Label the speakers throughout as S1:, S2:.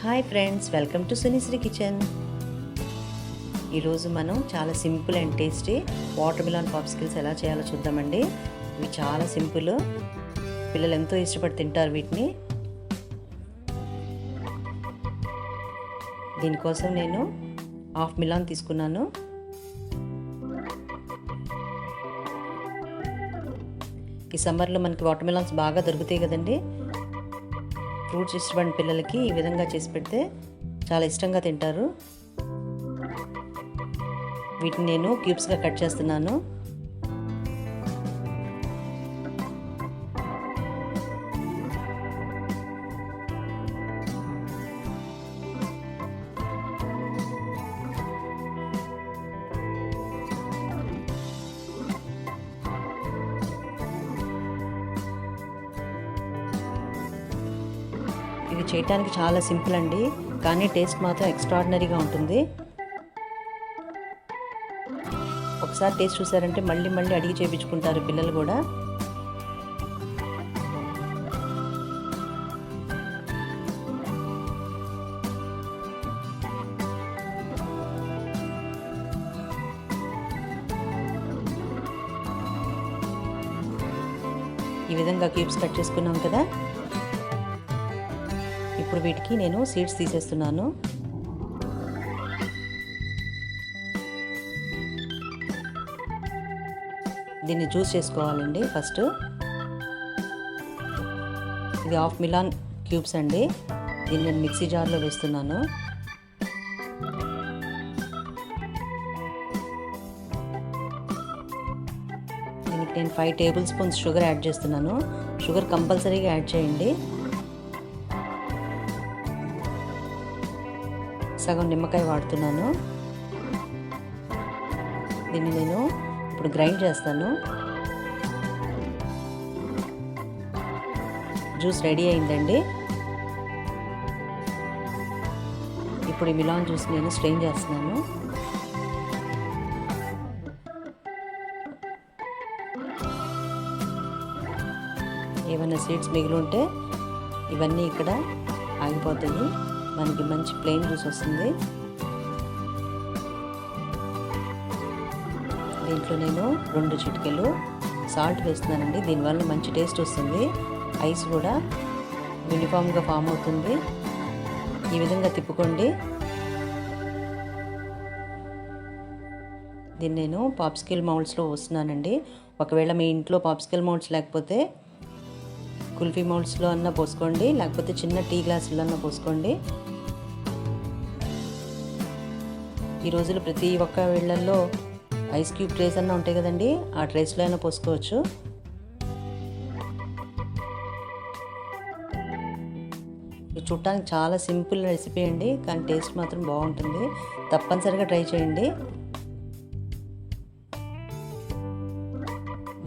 S1: Hi friends, welcome to SuniSri kitchen. ఈరోజు మనం చాలా సింపుల్ అండ్ టేస్టీ వాటర్మెలాన్ పాప్సికల్స్ ఎలా చేయాలో చూద్దామండి. ఇవి చాలా సింపుల్, పిల్లలు ఎంతో ఇష్టపడి తింటారు వీటిని. దీనికోసం నేను హాఫ్ మిలాన్ తీసుకున్నాను. ఈ సమ్మర్లో మనకి వాటర్మెలాన్స్ బాగా దొరుకుతాయి కదండి. ఫ్రూట్స్ ఇష్టపడిన పిల్లలకి ఈ విధంగా చేసి పెడితే చాలా ఇష్టంగా తింటారు. వీటిని నేను క్యూబ్స్గా కట్ చేస్తున్నాను. ఇవి చేయడానికి చాలా సింపుల్ అండి, కానీ టేస్ట్ మాత్రం ఎక్స్ట్రాడినరీగా ఉంటుంది. ఒకసారి టేస్ట్ చూసారంటే మళ్ళీ మళ్ళీ అడిగి చేయించుకుంటారు పిల్లలు కూడా. ఈ విధంగా క్యూబ్స్ కట్ చేసుకున్నాం కదా. ఇప్పుడు వీటికి నేను సీడ్స్ తీసేస్తున్నాను. దీన్ని జ్యూస్ చేసుకోవాలండి. ఫస్ట్ ఇది హాఫ్ మిలాన్ క్యూబ్స్ అండి. దీన్ని నేను మిక్సీ జార్లో వేస్తున్నాను. దీనికి నేను 5 టేబుల్ స్పూన్స్ షుగర్ యాడ్ చేస్తున్నాను. షుగర్ కంపల్సరీగా యాడ్ చేయండి. సగం నిమ్మకాయ వాడుతున్నాను. దీన్ని నేను ఇప్పుడు గ్రైండ్ చేస్తాను. జ్యూస్ రెడీ అయిందండి. ఇప్పుడు ఈ మిలాన్ జ్యూస్ నేను స్ట్రెయిన్ చేస్తున్నాను. ఏమైనా సీడ్స్ మిగిలి ఉంటే ఇవన్నీ ఇక్కడ ఆగిపోతాయి. మనకి మంచి ప్లెయిన్ జ్యూస్ వస్తుంది. దీంట్లో నేను 2 చిటికెలు సాల్ట్ వేస్తున్నానండి. దీనివల్ల మంచి టేస్ట్ వస్తుంది. ఐస్ కూడా యూనిఫామ్గా ఫామ్ అవుతుంది. ఈ విధంగా తిప్పుకోండి. దీన్ని నేను పాప్సికల్ మౌల్డ్స్లో పోస్తున్నానండి. ఒకవేళ మీ ఇంట్లో పాప్సికల్ మౌల్డ్స్ లేకపోతే కుల్ఫీ మౌల్డ్స్లో అన్నా పోసుకోండి, లేకపోతే చిన్న టీ గ్లాసులో అన్నా పోసుకోండి. ఈ రోజుల్లో ప్రతి ఒక్క ఇళ్లల్లో ఐస్ క్యూబ్ ట్రేస్ అన్నా ఉంటాయి కదండి. ఆ ట్రేస్లో అయినా పోసుకోవచ్చు. ఇది చూడటానికి చాలా సింపుల్ రెసిపీ అండి, కానీ టేస్ట్ మాత్రం బాగుంటుంది. తప్పనిసరిగా ట్రై చేయండి.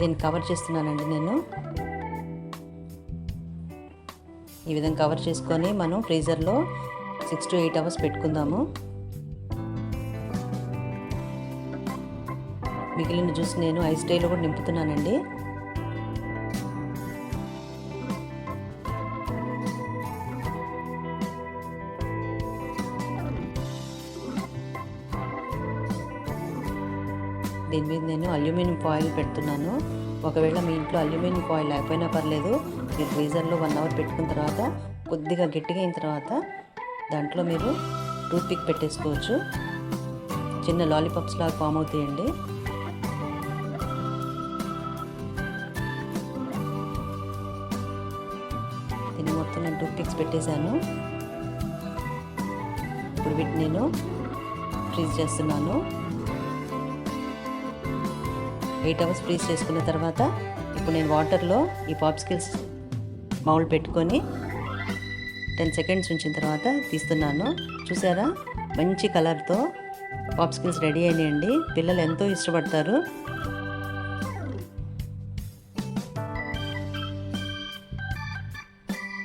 S1: దీన్ని కవర్ చేస్తున్నానండి నేను. ఈ విధంగా కవర్ చేసుకొని మనం ఫ్రీజర్లో 6 to 8 అవర్స్ పెట్టుకుందాము. మిగిలిన జ్యూస్ నేను ఐస్ ట్రేలో కూడా నింపుతున్నానండి. దీని మీద నేను అల్యూమినియం ఫాయిల్ పెడుతున్నాను. ఒకవేళ మీ ఇంట్లో అల్యూమినియం ఫాయిల్ లేకపోయినా పర్లేదు. మీరు ఫ్రీజర్లో 1 అవర్ పెట్టుకున్న తర్వాత కొద్దిగా గట్టిగా అయిన తర్వాత దాంట్లో మీరు టూత్ పిక్ పెట్టేసుకోవచ్చు. చిన్న లాలీపాప్స్ లాగా ఫామ్ అవుతాయండి. దీన్ని మొత్తం నేను టూత్ పిక్స్ పెట్టేశాను. ఇప్పుడు వీటిని నేను ఫ్రీజ్ చేస్తున్నాను. 8 అవర్స్ ఫ్రీజ్ చేసుకున్న తర్వాత ఇప్పుడు నేను వాటర్లో ఈ పాప్సికల్స్ మౌల్డ్ పెట్టుకొని 10 సెకండ్స్ ఉంచిన తర్వాత తీస్తున్నాను. చూసారా, మంచి కలర్తో పాప్సికల్స్ రెడీ అయినాయండి. పిల్లలు ఎంతో ఇష్టపడతారు.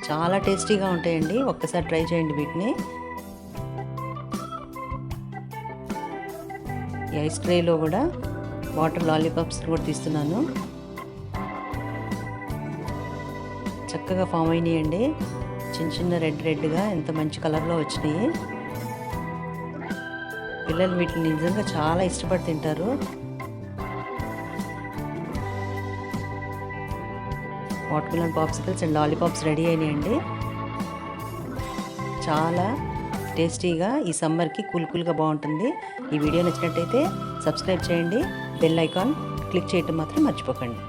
S1: చాలా టేస్టీగా ఉంటాయండి. ఒక్కసారి ట్రై చేయండి వీటిని. ఈ ఐస్ ట్రేలో కూడా వాటర్ లాలీపాప్స్ కూడా తీస్తున్నాను. చక్కగా ఫామ్ అయినాయండి. చిన్న చిన్న రెడ్గా ఎంత మంచి కలర్లో వచ్చినాయి. పిల్లలు వీటిని నిజంగా చాలా ఇష్టపడి తింటారు. Watermelon popsicles and lollipops ready అయినాయండి. చాలా టేస్టీగా ఈ సమ్మర్కి కూల్గా బాగుంటుంది. ఈ వీడియో నచ్చినట్టయితే సబ్స్క్రైబ్ చేయండి. బెల్ ఐకాన్ క్లిక్ చేయటం మాత్రం మర్చిపోకండి.